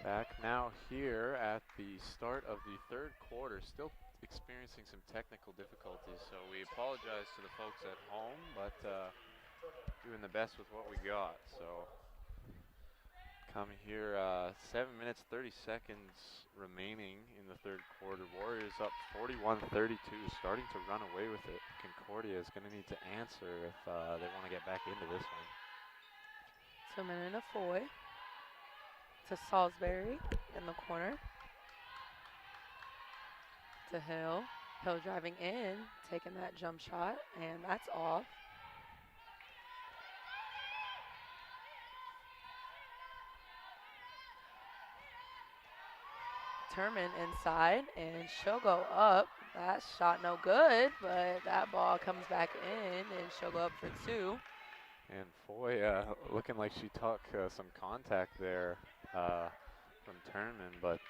Back now here at the start of the third quarter, still experiencing some technical difficulties, so we apologize to the folks at home, but doing the best with what we got. So come here, 7 minutes, 30 seconds remaining in the third quarter. Warriors up 41-32, starting to run away with it. Concordia is going to need to answer if they want to get back into this one. 2 minute and a Foy to Salisbury in the corner. To Hill. Hill driving in, taking that jump shot, and that's off. Turman inside, and she'll go up. That shot no good, but that ball comes back in, and she'll go up for 2. And Foy looking like she took some contact there from Turnman, but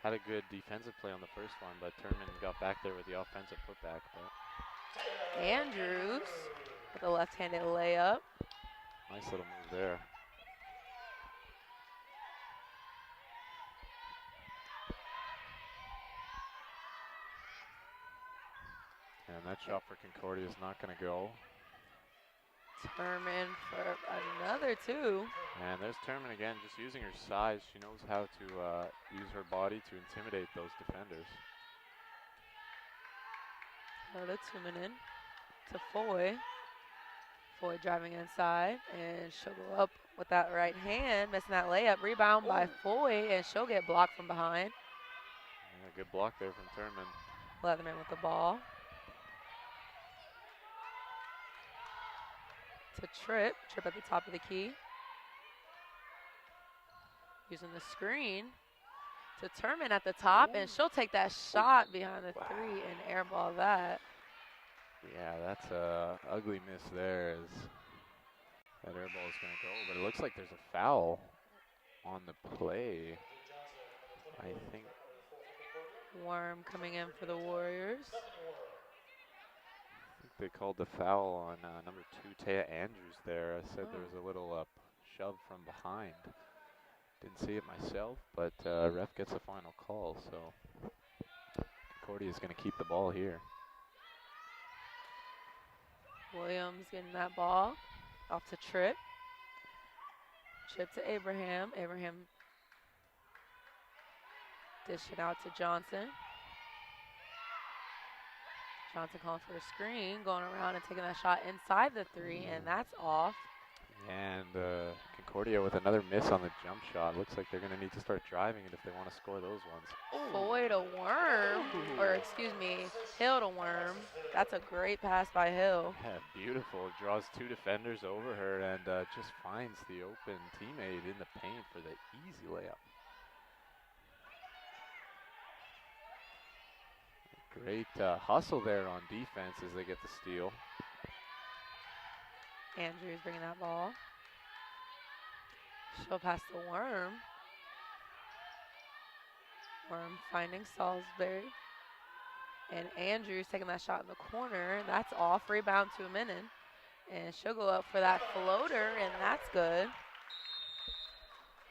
had a good defensive play on the first one, but Turnman got back there with the offensive putback. But Andrews with a left-handed layup. Nice little move there. And that shot for Concordia is not going to go. Turman for another 2. And there's Turman again, just using her size. She knows how to use her body to intimidate those defenders. Another 2 minute to Foy. Foy driving inside, and she'll go up with that right hand, missing that layup. Rebound by Foy, and she'll get blocked from behind. Yeah, good block there from Turman. Leatherman with the ball. To Tripp at the top of the key. Using the screen to Turman at the top, and she'll take that shot behind the 3 and airball that. Yeah, that's a ugly miss there as that air ball is going to go, but it looks like there's a foul on the play. I think Worm coming in for the Warriors. they called the foul on number 2, Taya Andrews there. I said there was a little shove from behind. Didn't see it myself, but ref gets a final call, so Concordia is going to keep the ball here. Williams getting that ball off to Tripp. Tripp to Abraham. Abraham dishing out to Johnson. Johnson calling for a screen, going around and taking that shot inside the 3, and that's off. And Concordia with another miss on the jump shot. Looks like they're going to need to start driving it if they want to score those ones. Foy to Worm, or excuse me, Hill to Worm. That's a great pass by Hill. Yeah, beautiful. Draws 2 defenders over her and just finds the open teammate in the paint for the easy layup. Great hustle there on defense as they get the steal. Andrews bringing that ball. She'll pass to Worm. Worm finding Salisbury. And Andrews taking that shot in the corner. That's off. Rebound to Minin. And she'll go up for that floater, and that's good.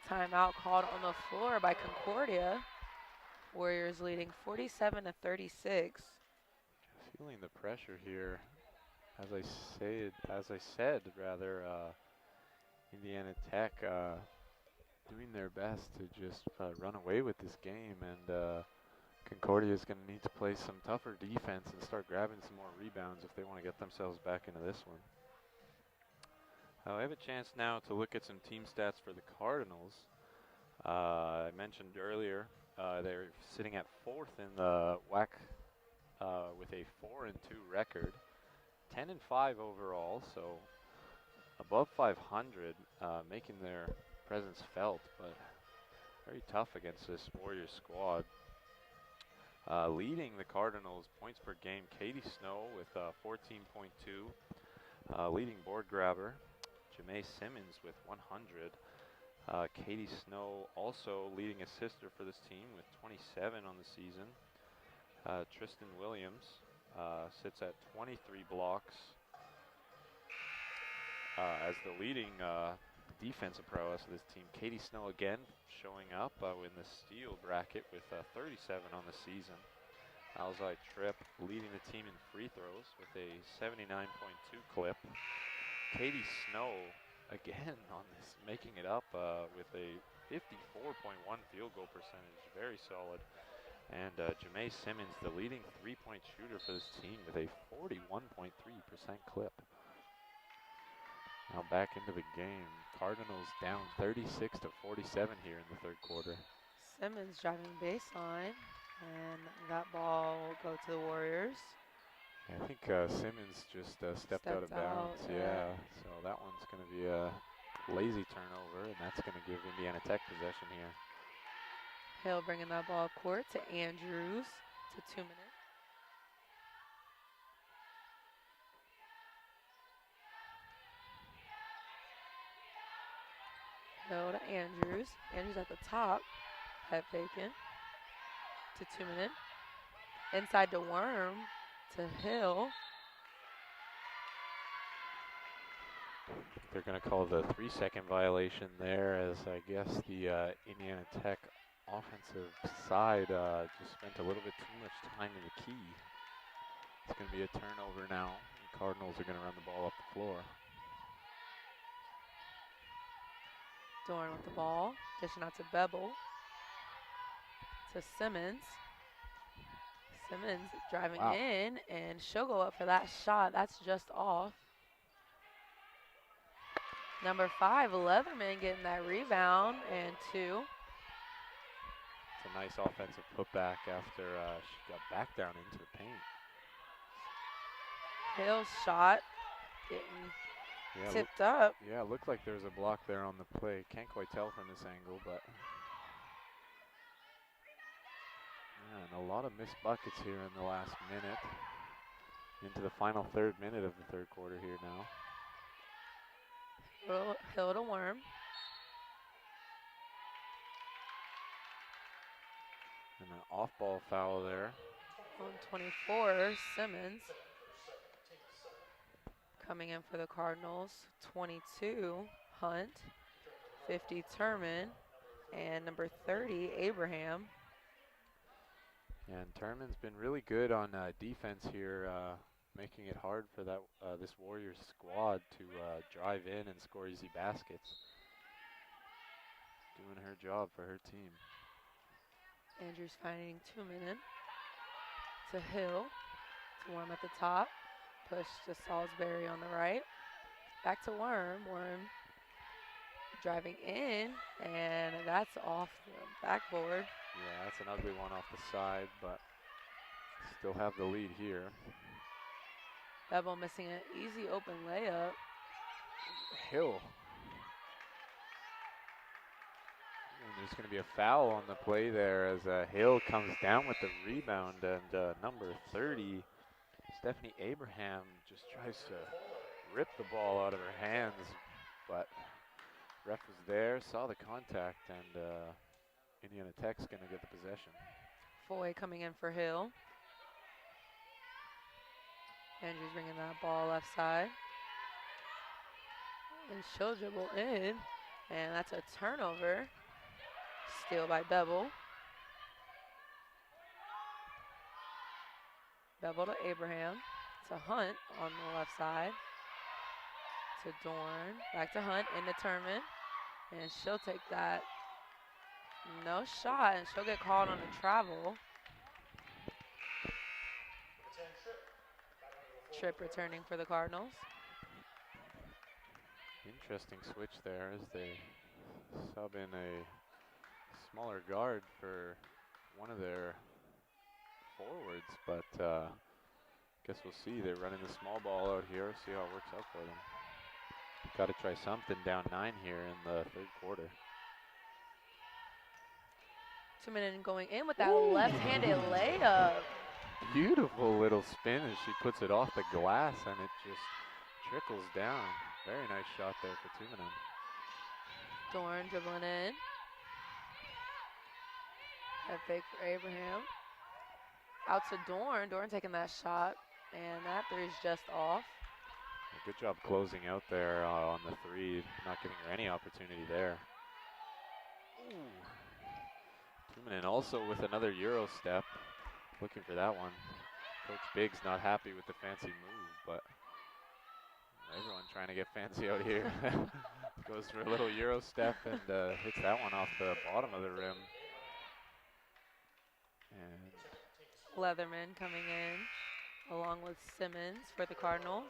Timeout called on the floor by Concordia. Warriors leading 47-36. Feeling the pressure here. As I said, Indiana Tech doing their best to just run away with this game, and Concordia is going to need to play some tougher defense and start grabbing some more rebounds if they want to get themselves back into this one. I have a chance now to look at some team stats for the Cardinals. I mentioned earlier they're sitting at 4th in the WAC with a 4-2 record. 10-5 overall, so above 500, making their presence felt, but very tough against this Warriors squad. Leading the Cardinals points per game, Katie Snow with 14.2. Leading board grabber, Jamae Simmons with 100. Katie Snow also leading assister for this team with 27 on the season. Tristan Williams sits at 23 blocks as the leading defensive prowess of this team. Katie Snow again showing up in the steal bracket with 37 on the season. Alzai Tripp leading the team in free throws with a 79.2 clip. Katie Snow again on this, making it up with a 54.1 field goal percentage, very solid. And Jamae Simmons, the leading three-point shooter for this team with a 41.3% clip. Now back into the game. Cardinals down 36 to 47 here in the third quarter. Simmons driving baseline, and that ball will go to the Warriors. Yeah, I think Simmons just stepped out of bounds. Yeah, so that one's going to be a lazy turnover, and that's going to give Indiana Tech possession here. Hill bringing that ball up court to Andrews to 2 minutes. Hill to Andrews. Andrews at the top. Head faking to 2 minutes. Inside to Worm to Hill. They're going to call the 3-second violation there, as I guess the Indiana Tech offensive side just spent a little bit too much time in the key. It's going to be a turnover now. The Cardinals are going to run the ball up the floor. Dorn with the ball, dishing out to Bevel, to Simmons. Simmons driving in, and she'll go up for that shot. That's just off. Number 5, Leatherman getting that rebound, and 2. It's a nice offensive putback after she got back down into the paint. Hill's shot getting tipped up. Yeah, it looked like there was a block there on the play. Can't quite tell from this angle, but yeah, and a lot of missed buckets here in the last minute. Into the final third minute of the third quarter here now. Hill to Worm. And an off-ball foul there. On 24, Simmons. Coming in for the Cardinals, 22, Hunt, 50, Turman, and number 30, Abraham. And Turman's been really good on defense here, making it hard for that this Warriors squad to drive in and score easy baskets. Doing her job for her team. Andrews finding 2 minutes to Hill, to Worm at the top. Push to Salisbury on the right. Back to Worm. Worm driving in, and that's off the backboard. Yeah, that's an ugly one off the side, but still have the lead here. Bevel missing an easy open layup. Hill. And there's going to be a foul on the play there as Hill comes down with the rebound, and number 30, Stephanie Abraham, just tries to rip the ball out of her hands, but ref was there, saw the contact, and Indiana Tech's going to get the possession. Foy coming in for Hill. Andrews bringing that ball left side. And she'll dribble in, and that's a turnover. Steal by Bevel. Bevel to Abraham, to Hunt on the left side, to Dorn, back to Hunt, into Turman, and she'll take that, no shot, and she'll get called on a travel. Tripp returning for the Cardinals. Interesting switch there as they sub in a smaller guard for one of their forwards, but guess we'll see. They're running the small ball out here, see how it works out for them. Got to try something down 9 here in the third quarter. 2 minutes going in with that left-handed layup. Beautiful little spin as she puts it off the glass, and it just trickles down. Very nice shot there for Tumanen. Dorn dribbling in. Head fake for Abraham. Out to Dorn. Dorn taking that shot, and that three is just off. Good job closing out there on the three, not giving her any opportunity there. Tuminen also with another Euro step, looking for that one. Coach Biggs not happy with the fancy move, but everyone trying to get fancy out here. Goes for a little Euro step and hits that one off the bottom of the rim. And Leatherman coming in along with Simmons for the Cardinals.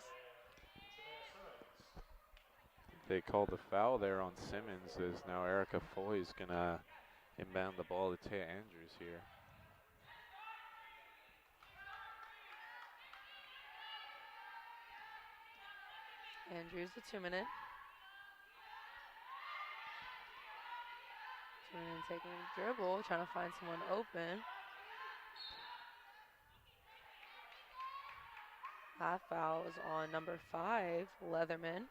they called the foul there on Simmons, as now Erica Foy is going to inbound the ball to Taya Andrews here. Andrews the 2-minute. 2-minute taking a dribble, trying to find someone open. That foul is on number 5, Leatherman.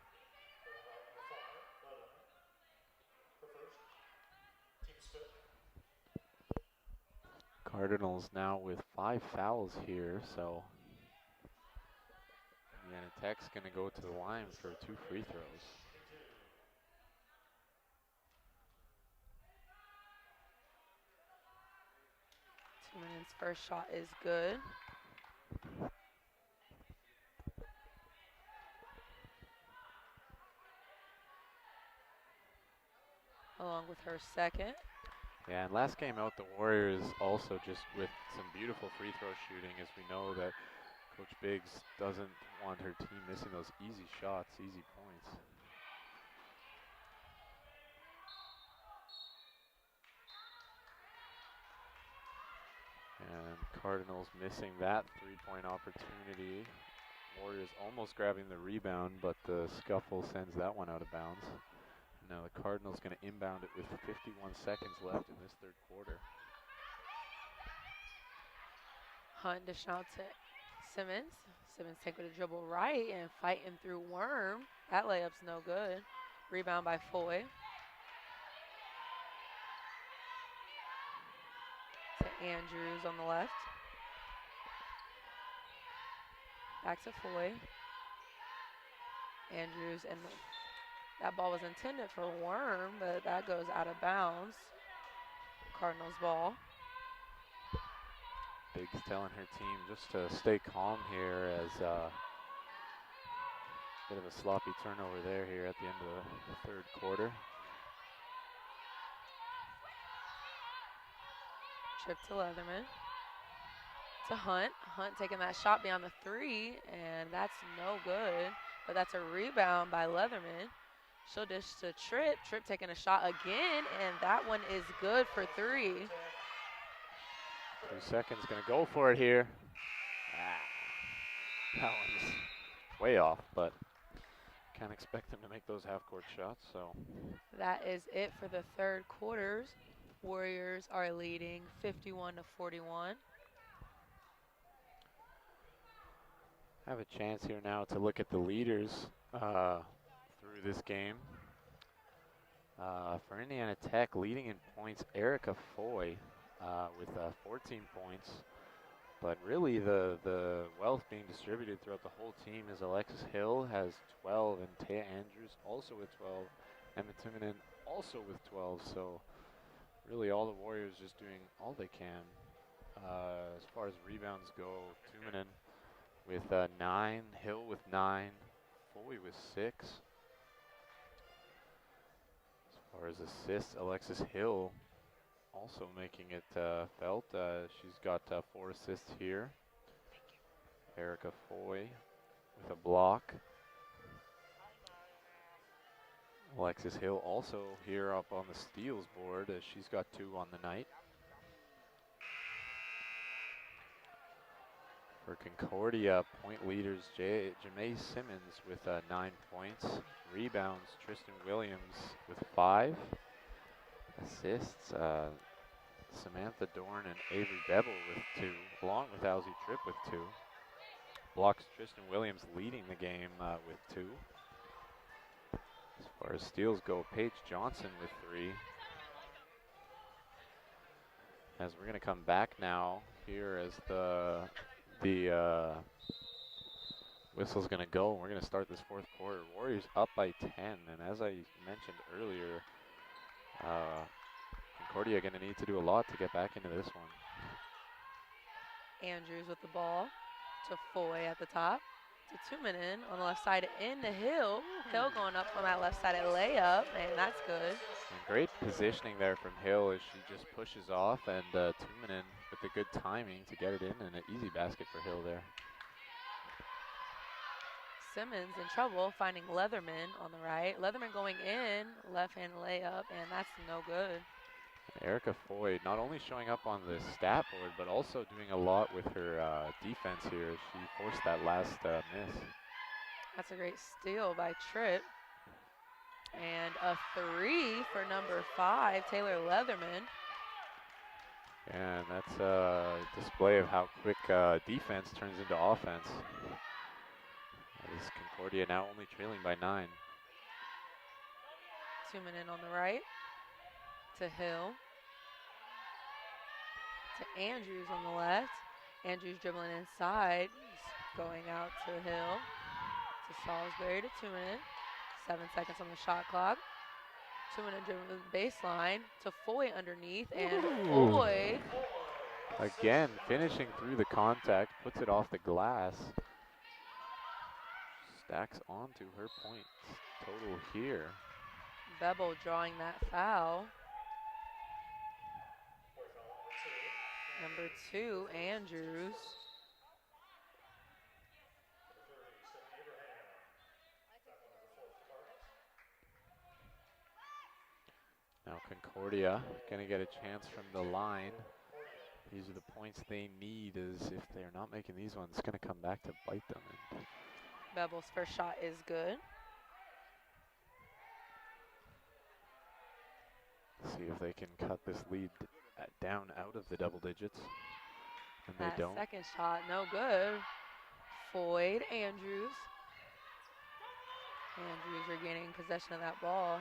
Cardinals now with 5 fouls here, so Indiana Tech's going to go to the line for 2 free throws. Tuminen's first shot is good. Along with her second. Yeah, and last game out, the Warriors also just with some beautiful free throw shooting, as we know that Coach Biggs doesn't want her team missing those easy shots, easy points. And Cardinals missing that three-point opportunity. Warriors almost grabbing the rebound, but the scuffle sends that one out of bounds. Now the Cardinals going to inbound it with 51 seconds left in this third quarter. Hunt dish out to Simmons. Simmons taking a dribble right and fighting through Worm. That layup's no good. Rebound by Foy. To Andrews on the left. Back to Foy. Andrews, and that ball was intended for Worm, but that goes out of bounds. Cardinals ball. Biggs telling her team just to stay calm here, as bit of a sloppy turnover there here at the end of the third quarter. Trip to Leatherman. To Hunt. Hunt taking that shot beyond the 3, and that's no good. But that's a rebound by Leatherman. She'll dish to Tripp. Tripp taking a shot again, and that one is good for 3. 2 seconds, gonna go for it here. That one's way off, but can't expect them to make those half-court shots, so. That is it for the third quarters. Warriors are leading 51-41. I have a chance here now to look at the leaders through this game. For Indiana Tech, leading in points, Erica Foy with 14 points. But really the wealth being distributed throughout the whole team is Alexis Hill has 12 and Taya Andrews also with 12. And Tuminen also with 12. So really all the Warriors just doing all they can. As far as rebounds go, Tuminen with 9, Hill with 9, Foy with 6. As far as assists, Alexis Hill also making it felt. She's got 4 assists here. Erica Foy with a block. Alexis Hill also here up on the steals board, as she's got 2 on the night. For Concordia, point leaders Jamae Simmons with 9 points. Rebounds, Tristan Williams with 5. Assists, Samantha Dorn and Avery Bevel with 2, along with Alzie Tripp with 2. Blocks, Tristan Williams leading the game with 2. As far as steals go, Paige Johnson with 3. As we're going to come back now here as with whistle's going to go. We're going to start this fourth quarter. Warriors up by 10. And as I mentioned earlier, Concordia going to need to do a lot to get back into this one. Andrews with the ball to Foy at the top. To Tumanen on the left side into Hill. Hill going up on that left side at layup, and that's good. And great positioning there from Hill as she just pushes off, and Tumanen with the good timing to get it in, and an easy basket for Hill there. Simmons in trouble, finding Leatherman on the right. Leatherman going in, left-hand layup, and that's no good. Erica Foy not only showing up on the stat board, but also doing a lot with her defense here. She forced that last miss. That's a great steal by Tripp. And a 3 for number 5, Taylor Leatherman. And that's a display of how quick defense turns into offense. As Concordia now only trailing by 9. Tumanen on the right. To Hill. To Andrews on the left. Andrews dribbling inside. He's going out to Hill. To Salisbury to Tumanen. 7 seconds on the shot clock. Tumanen dribbling the baseline to Foy underneath. And Foy. Again, finishing through the contact, puts it off the glass. Stacks onto her points total here. Bebel drawing that foul. Number 2, Andrews. Now Concordia gonna get a chance from the line. These are the points they need, as if they're not making these ones, it's gonna come back to bite them. And Bebel's first shot is good. see if they can cut this lead down out of the double digits. And That they don't. second shot, no good. Foy to Andrews. Andrews regaining possession of that ball.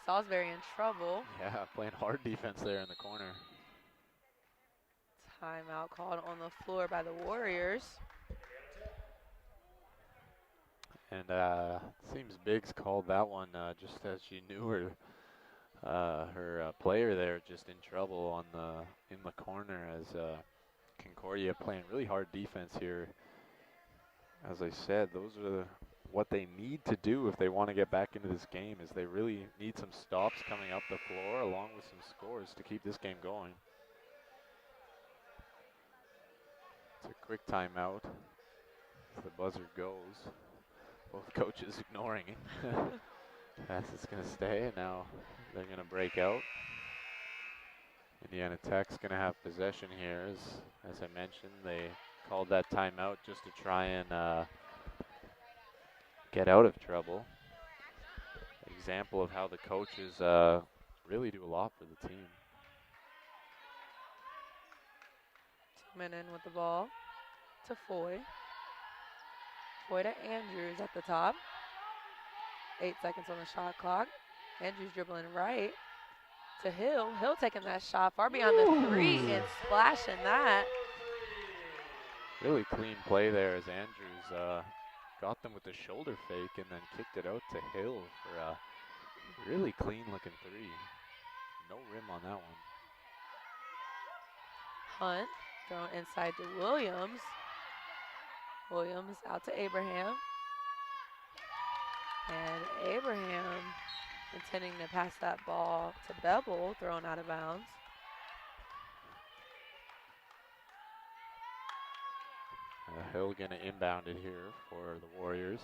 Salisbury in trouble. Yeah, playing hard defense there in the corner. Timeout called on the floor by the Warriors. And seems Biggs called that one just as she knew her player there just in trouble in the corner, as Concordia playing really hard defense here. As I said, those are what they need to do if they want to get back into this game, is they really need some stops coming up the floor along with some scores to keep this game going. It's a quick timeout as the buzzer goes. Both coaches ignoring it. Pass is going to stay, and now they're going to break out. Indiana Tech's going to have possession here. As I mentioned, they called that timeout just to try and get out of trouble. Example of how the coaches really do a lot for the team. Tumanen with the ball to Foy. Foy to Andrews at the top. 8 seconds on the shot clock. Andrews dribbling right to Hill. Hill taking that shot far beyond the 3 and splashing that. Really clean play there as Andrews got them with the shoulder fake and then kicked it out to Hill for a really clean looking 3. No rim on that one. Hunt thrown inside to Williams. Williams out to Abraham. And Abraham intending to pass that ball to Bebel, thrown out of bounds. Hill gonna inbound it here for the Warriors.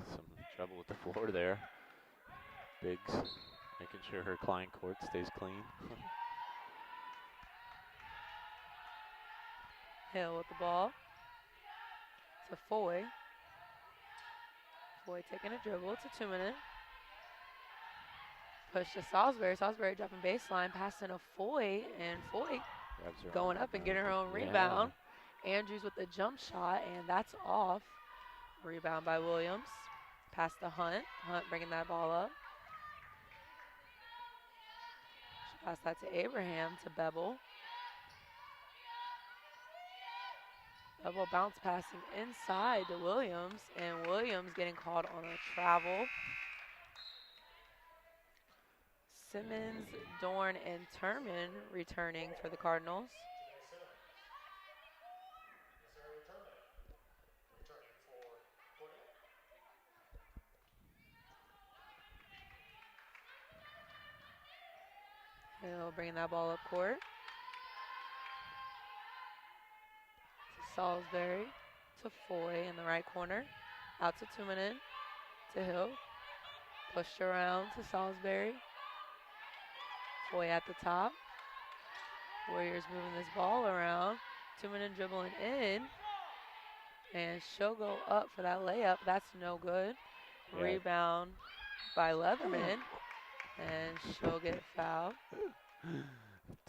Some trouble with the floor there. Biggs making sure her Klein court stays clean. Hill with the ball to Foy. Foy taking a dribble to Tumanen. Push to Salisbury. Salisbury dropping baseline, passing to Foy, and Foy going up and getting her own rebound. Andrews with the jump shot, and that's off. Rebound by Williams. Pass to Hunt. Hunt bringing that ball up. Pass that to Abraham to Bevel. Bevel bounce passing inside to Williams, and Williams getting called on a travel. Simmons, Dorn, and Turman returning for the Cardinals. He'll bring that ball up court. To Salisbury, to Foy in the right corner. Out to Tumanen, to Hill. Pushed around to Salisbury. Foy at the top. Warriors moving this ball around. Tumanen dribbling in. And she'll go up for that layup. That's no good. Yeah. Rebound by Leatherman. And she'll get fouled.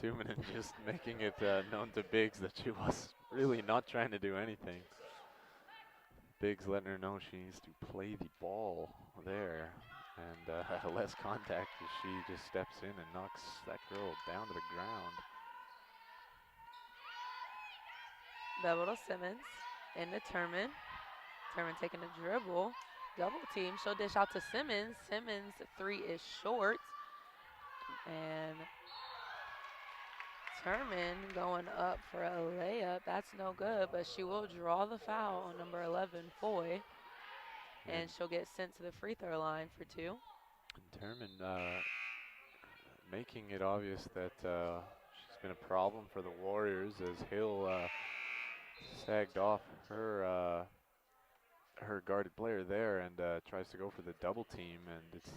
Tumanen just making it known to Biggs that she was really not trying to do anything. Biggs letting her know she needs to play the ball there. And less contact as she just steps in and knocks that girl down to the ground. Bevel to Simmons. Into Turman. Turman taking a dribble. Double team. She'll dish out to Simmons. Simmons' three is short. And Turman going up for a layup. That's no good, but she will draw the foul on number 11, Foy. And she'll get sent to the free throw line for two. And Turman making it obvious that she's been a problem for the Warriors as Hill sagged off her her guarded player there and tries to go for the double team, and it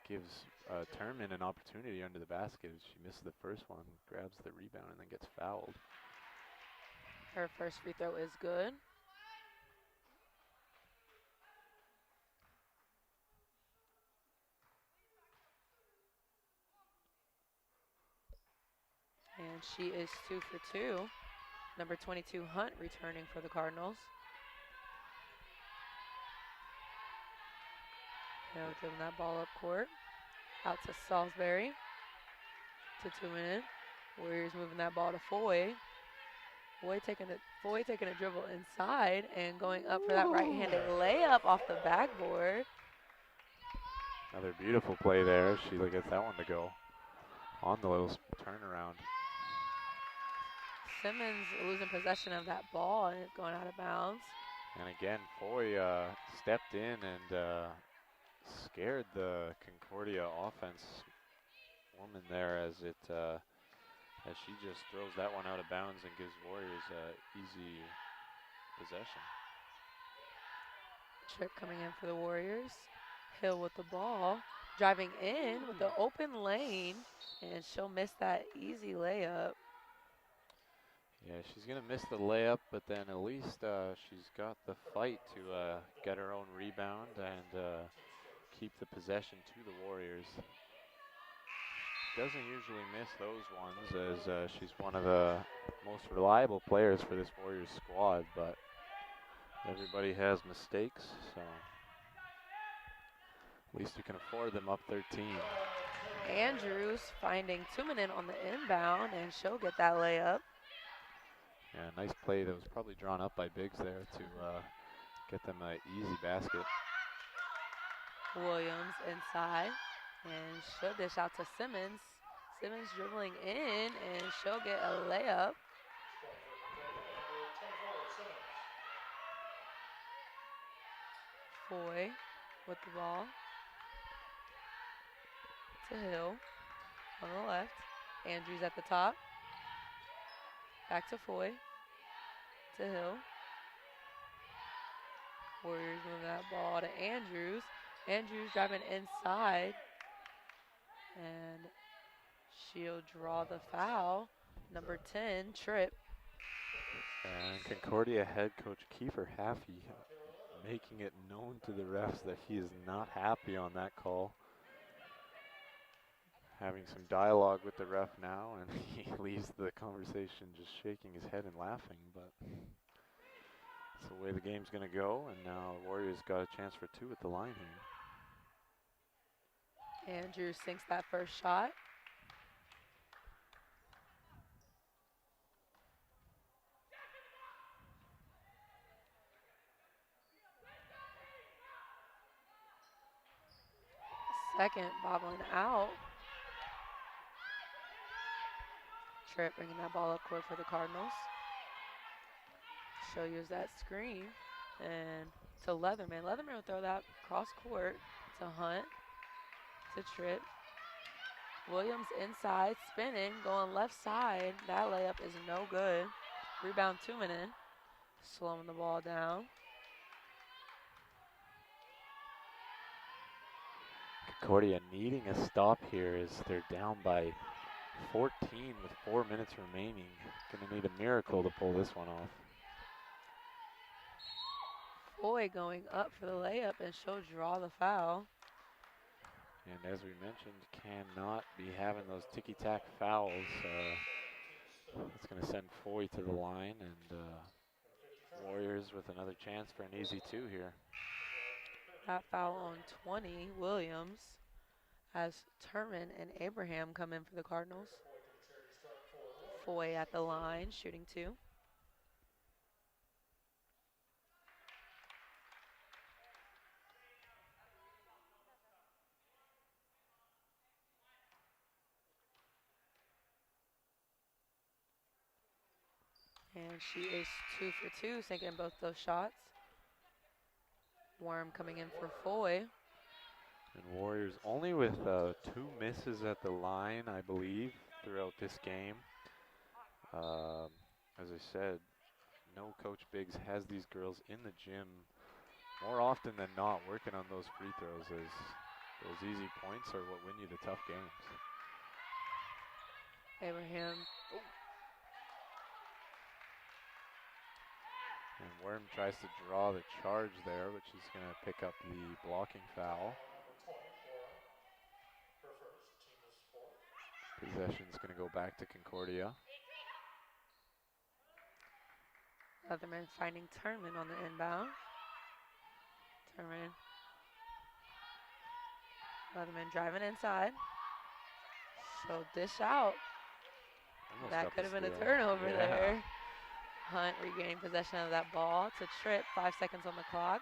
gives Turman an opportunity under the basket. She misses the first one, grabs the rebound, and then gets fouled. Her first free throw is good. And she is 2 for 2. Number 22, Hunt, returning for the Cardinals. Hill dribbling that ball up court. Out to Salisbury. To Tumanen. Warriors moving that ball to Foy. Foy taking a dribble inside and going up for that right-handed layup off the backboard. Another beautiful play there. She gets that one to go on the little turnaround. Simmons losing possession of that ball and it's going out of bounds. And again, Foy stepped in and scared the Concordia offense woman there as she just throws that one out of bounds and gives Warriors easy possession. Trick coming in for the Warriors. Hill with the ball, driving in with the open lane, and she'll miss that easy layup. Yeah, she's going to miss the layup, but then at least she's got the fight to get her own rebound and keep the possession to the Warriors. Doesn't usually miss those ones as she's one of the most reliable players for this Warriors squad, but everybody has mistakes, so at least you can afford them up 13. Andrews finding Tumanen on the inbound, and she'll get that layup. Yeah, nice play that was probably drawn up by Biggs there to get them an easy basket. Williams inside, and she'll dish out to Simmons. Simmons dribbling in, and she'll get a layup. Foy with the ball to Hill on the left. Andrews at the top. Back to Foy. To Hill. Warriors moving that ball to Andrews. Andrews driving inside. And she'll draw the foul. Number 10, Tripp. And Concordia head coach Kiefer Haffey making it known to the refs that he is not happy on that call. Having some dialogue with the ref now, and he leaves the conversation just shaking his head and laughing, but that's the way the game's going to go, and now the Warriors got a chance for two at the line here. Andrews sinks that first shot. second, bobbling out. Tripp bringing that ball up court for the Cardinals. She'll use that screen and to Leatherman. Leatherman will throw that cross court to Hunt, to Tripp. Williams inside, spinning, going left side. That layup is no good. Rebound Tuominen, slowing the ball down. Concordia needing a stop here as they're down by 14 with 4 minutes remaining. Gonna need a miracle to pull this one off. Foy going up for the layup, and she'll draw the foul. And as we mentioned, cannot be having those ticky-tack fouls. It's going to send Foy to the line, and Warriors with another chance for an easy two here. That foul on 20, Williams, as Turman and Abraham come in for the Cardinals. Foy at the line, shooting two. And she is 2 for 2, sinking both those shots. Worm coming in for Foy. And Warriors only with 2 misses at the line, I believe, throughout this game. As I said, no Coach Biggs has these girls in the gym more often than not working on those free throws, as those easy points are what win you the tough games. Abraham. And Worm tries to draw the charge there, but she's going to pick up the blocking foul. Possession's going to go back to Concordia. Leatherman finding Turman on the inbound. Turman. Leatherman driving inside. She'll dish out. Almost That got could the have been a steal. turnover Yeah. there. Hunt regaining possession of that ball to Tripp. 5 seconds on the clock.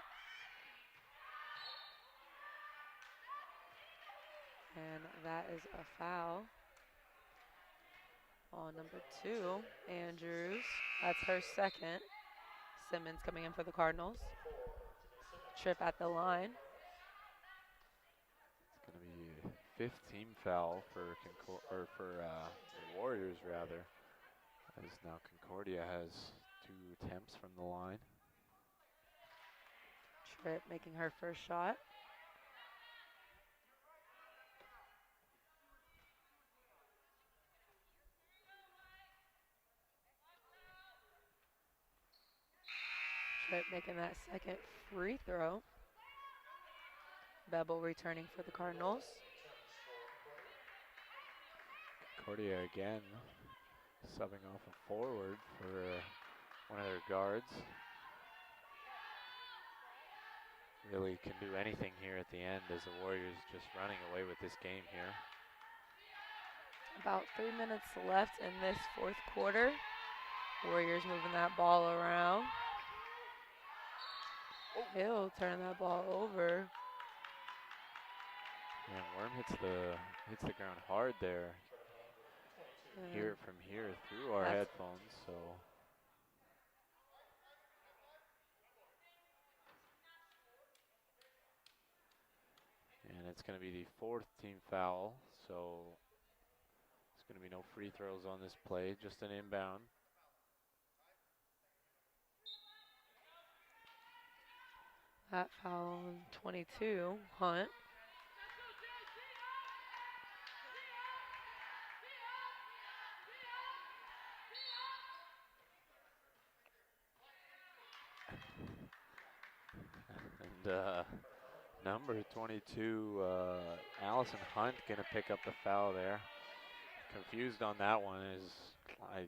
And that is a foul on number 2, Andrews. That's her second. Simmons coming in for the Cardinals. Tripp at the line. It's going to be a 5th team foul for the Warriors, rather, as now Concordia has 2 attempts from the line. Tripp making her first shot. Tripp making that second free throw. Bevel returning for the Cardinals. Concordia again subbing off a forward for one of their guards. Really can do anything here at the end, as the Warriors just running away with this game here. About 3 minutes left in this 4th quarter. Warriors moving that ball around. Hill turning that ball over. And Worm hits the ground hard there. Hear it from here through our headphones, so. And it's going to be the 4th team foul, so there's going to be no free throws on this play, just an inbound. That foul on 22, Hunt. And number 22, Allison Hunt, going to pick up the foul there. Confused on that one, as I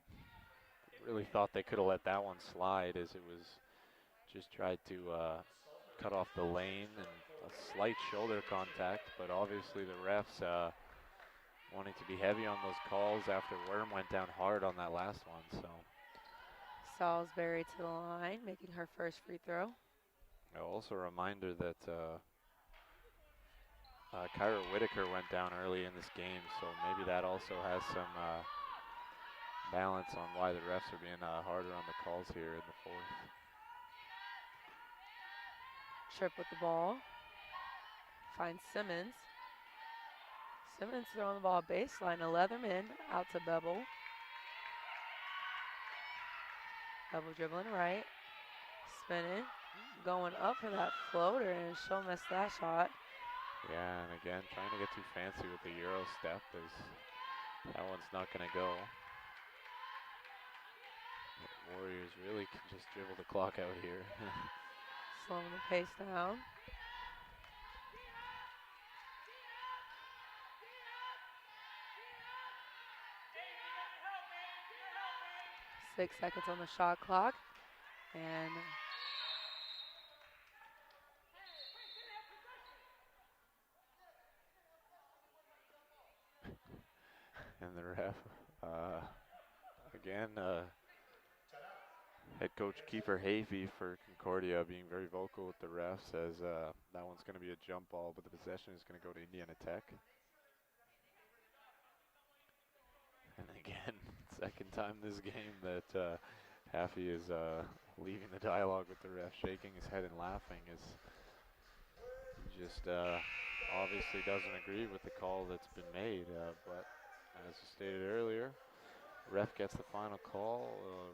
really thought they could have let that one slide, as it was just tried to cut off the lane and a slight shoulder contact, but obviously the refs wanting to be heavy on those calls after Worm went down hard on that last one. So Salisbury to the line, making her first free throw. also a reminder that Kyra Whitaker went down early in this game, so maybe that also has some balance on why the refs are being harder on the calls here in the fourth. Trip with the ball. Finds Simmons. Simmons throwing the ball baseline to Leatherman. Out to Bevel. Bevel dribbling right. Spinning. Going up for that floater, and she'll miss that shot. Yeah, and again, trying to get too fancy with the Euro step is that one's not going to go. The Warriors really can just dribble the clock out here. Slowing the pace down. Six seconds on the shot clock. And and the ref, again, head coach Kiefer Havey for Concordia being very vocal with the refs, says that one's going to be a jump ball, but the possession is going to go to Indiana Tech. And again, second time this game that Haffey is leaving the dialogue with the ref, shaking his head and laughing, as he just obviously doesn't agree with the call that's been made. But as stated earlier, ref gets the final call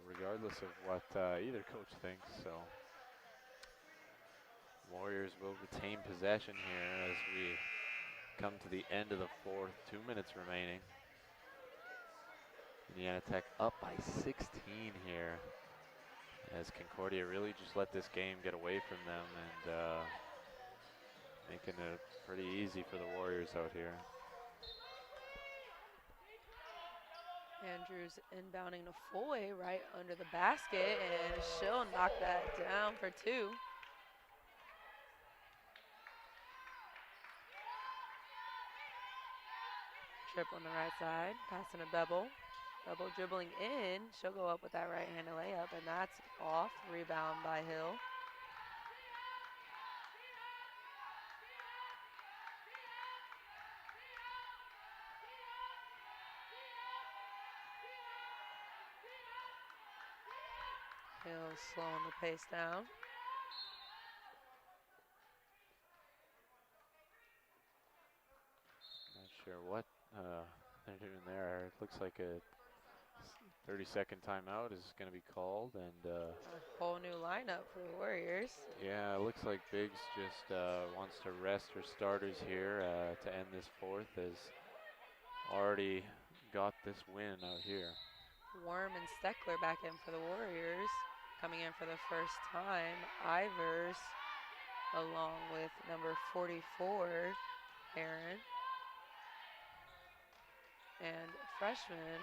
regardless of what either coach thinks. So Warriors will retain possession here as we come to the end of the fourth. 2 minutes remaining. Indiana Tech up by 16 here, as Concordia really just let this game get away from them and making it pretty easy for the Warriors out here. Andrews inbounding to Foy right under the basket, and she'll knock that down for two. Trip on the right side, passing to Bevel. Bevel dribbling in. She'll go up with that right-handed layup, and that's off. Rebound by Hill. Hill slowing the pace down. Not sure what they're doing there. It looks like a 30-second timeout is going to be called, and A whole new lineup for the Warriors. yeah, it looks like Biggs just wants to rest her starters here to end this fourth, as already got this win out here. Worm and Steckler back in for the Warriors. Coming in for the first time, Ivers along with number 44, Aaron. And freshman,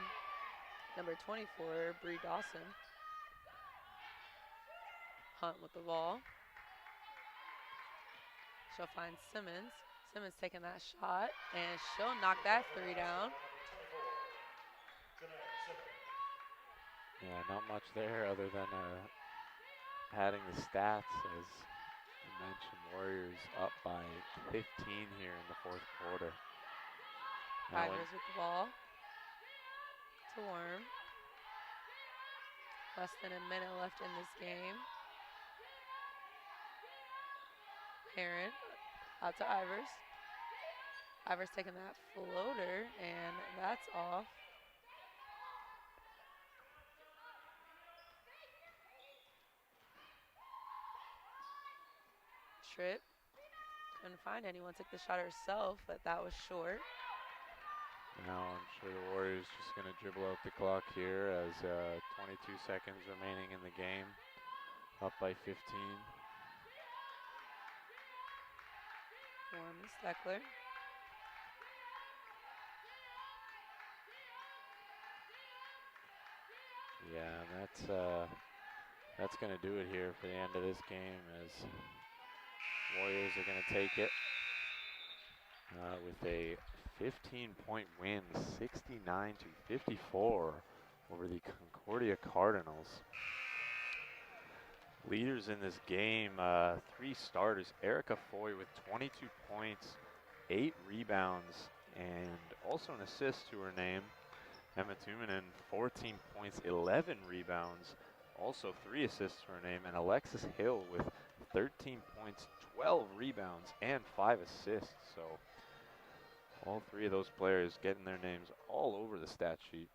number 24, Bree Dawson. Hunt with the ball. She'll find Simmons. Simmons taking that shot, and she'll knock that three down. Yeah, not much there other than padding the stats, as you mentioned, Warriors up by 15 here in the fourth quarter. Ivers with the ball to Worm. Less than a minute left in this game. Heron out to Ivers. Ivers taking that floater, and that's off. Trip. Couldn't find anyone. Took the shot herself, but that was short. Now I'm sure the Warriors just going to dribble out the clock here, as 22 seconds remaining in the game. Up by 15. Worm and Steckler. Yeah, that's going to do it here for the end of this game, as Warriors are going to take it with a 15-point win, 69-54 over the Concordia Cardinals. Leaders in this game, three starters. Erica Foy with 22 points, 8 rebounds and also an assist to her name. Emma Tuminen, 14 points, 11 rebounds, also 3 assists to her name. And Alexis Hill with 13 points, 12 rebounds, and 5 assists. So all 3 of those players getting their names all over the stat sheet.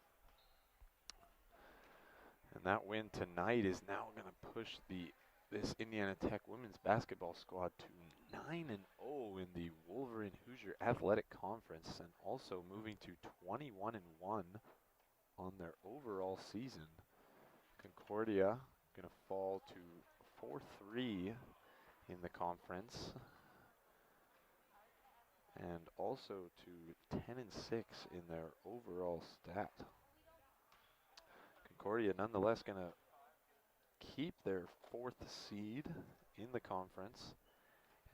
And that win tonight is now going to push this Indiana Tech women's basketball squad to 9-0 in the Wolverine Hoosier Athletic Conference, and also moving to 21-1 on their overall season. Concordia going to fall to 4-3 in the conference, and also to 10-6 in their overall stat. Concordia nonetheless going to keep their 4th seed in the conference,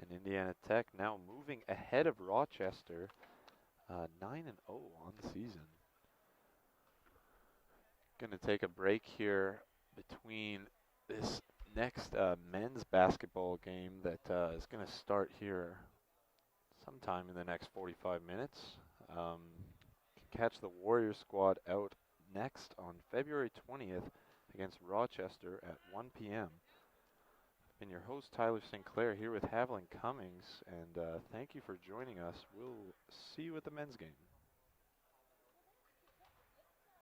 and Indiana Tech now moving ahead of Rochester, 9-0 on the season. Going to take a break here between this next men's basketball game that is going to start here sometime in the next 45 minutes. Catch the Warrior squad out next on February 20th against Rochester at 1 p.m. I've been your host, Tyler Sinclair, here with Haviland Cummings, and thank you for joining us. We'll see you at the men's game.